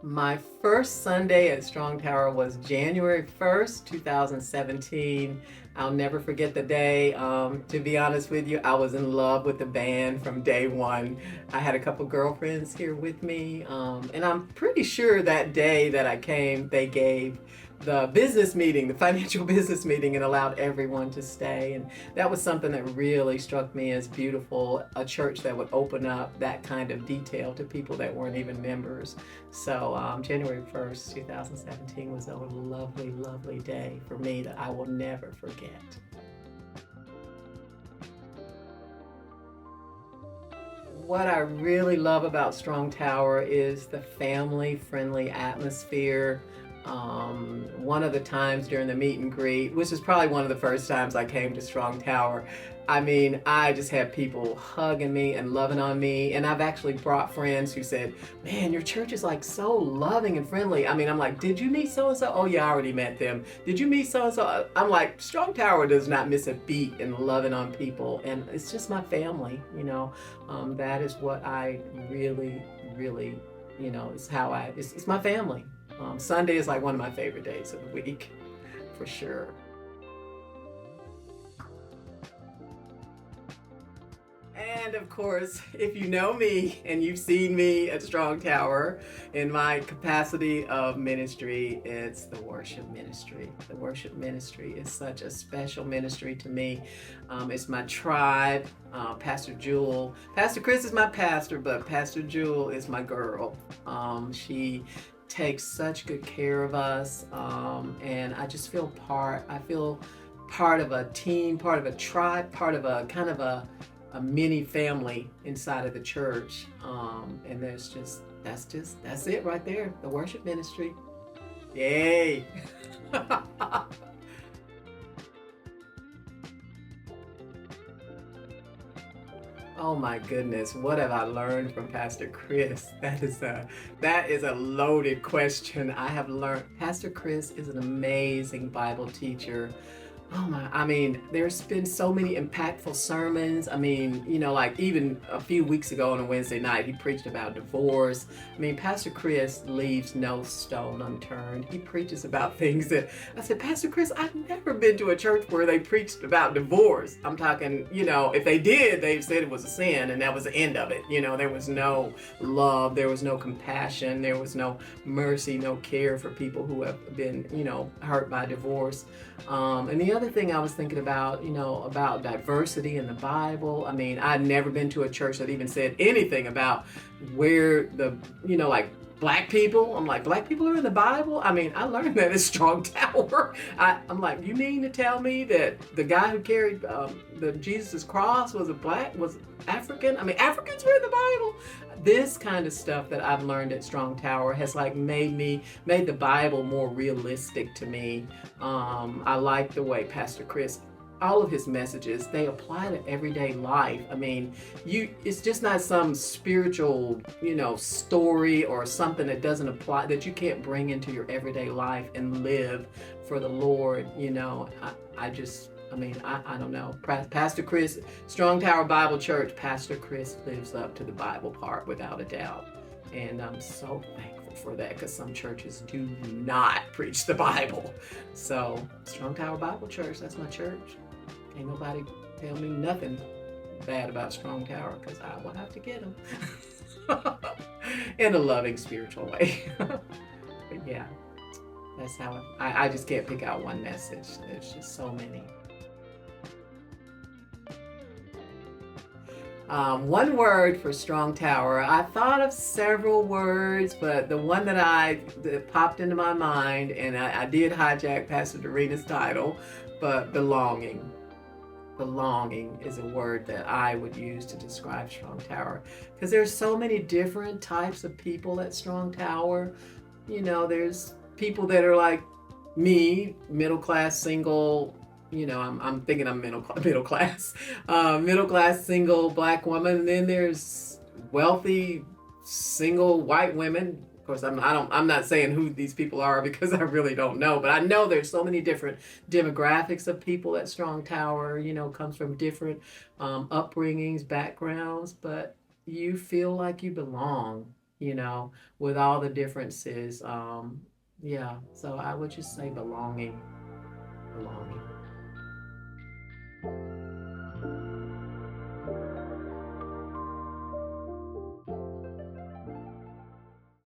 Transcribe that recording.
My first Sunday at Strong Tower was January 1st, 2017. I'll never forget the day. To be honest with you, I was in love with the band from day one. I had a couple girlfriends here with me, and I'm pretty sure that day that I came, they gave the business meeting, the financial business meeting, and allowed everyone to stay. And that was something that really struck me as beautiful, a church that would open up that kind of detail to people that weren't even members. So January 1st, 2017 was a lovely, lovely day for me that I will never forget. What I really love about Strong Tower is the family friendly atmosphere. One of the times during the meet and greet, which is probably one of the first times I came to Strong Tower, I mean, I just had people hugging me and loving on me. And I've actually brought friends who said, man, your church is like so loving and friendly. I mean, I'm like, did you meet so and so? Oh, yeah, I already met them. Did you meet so and so? I'm like, Strong Tower does not miss a beat in loving on people. And it's just my family, you know. That is what I really, really, you know, is how it's my family. Sunday is like one of my favorite days of the week, for sure. And of course, if you know me and you've seen me at Strong Tower in my capacity of ministry, it's the worship ministry. The worship ministry is such a special ministry to me. It's my tribe. Pastor Jewel, Pastor Chris is my pastor, but Pastor Jewel is my girl. She takes such good care of us, and I just feel I feel part of a team, part of a tribe, part of a kind of a mini family inside of the church. And that's it right there, the worship ministry. Yay. Oh my goodness, what have I learned from Pastor Chris? That is a loaded question. I have learned Pastor Chris is an amazing Bible teacher. Oh my, I mean, there's been so many impactful sermons. I mean, you know, like even a few weeks ago on a Wednesday night, he preached about divorce. I mean, Pastor Chris leaves no stone unturned. He preaches about things that I said, Pastor Chris, I've never been to a church where they preached about divorce. I'm talking, you know, if they did, they said it was a sin and that was the end of it. You know, there was no love, there was no compassion, there was no mercy, no care for people who have been, you know, hurt by divorce. And the other thing I was thinking about, you know, about diversity in the Bible. I mean, I'd never been to a church that even said anything about where the, you know, like black people. I'm like, black people are in the Bible? I mean, I learned that at Strong Tower. I'm like, you mean to tell me that the guy who carried the Jesus' cross was African? I mean, Africans were in the Bible? This kind of stuff that I've learned at Strong Tower has like made the Bible more realistic to me. I like the way Pastor Chris, all of his messages, they apply to everyday life. I mean, it's just not some spiritual, you know, story or something that doesn't apply, that you can't bring into your everyday life and live for the Lord. You know, I don't know. Pastor Chris, Strong Tower Bible Church, Pastor Chris lives up to the Bible part without a doubt. And I'm so thankful for that, because some churches do not preach the Bible. So Strong Tower Bible Church, that's my church. Ain't nobody tell me nothing bad about Strong Tower, because I will have to get them in a loving, spiritual way. But yeah, that's how I just can't pick out one message. There's just so many. One word for Strong Tower. I thought of several words, but the one that popped into my mind, and I did hijack Pastor Dorina's title, but belonging. Belonging is a word that I would use to describe Strong Tower, because there's so many different types of people at Strong Tower. You know, there's people that are like me, middle class, single, I'm thinking I'm middle class, middle class single black woman. And then there's wealthy single white women. Of course, I'm not saying who these people are because I really don't know, but I know there's so many different demographics of people at Strong Tower. Comes from different upbringings, backgrounds, but you feel like you belong. With all the differences. Yeah, so I would just say belonging.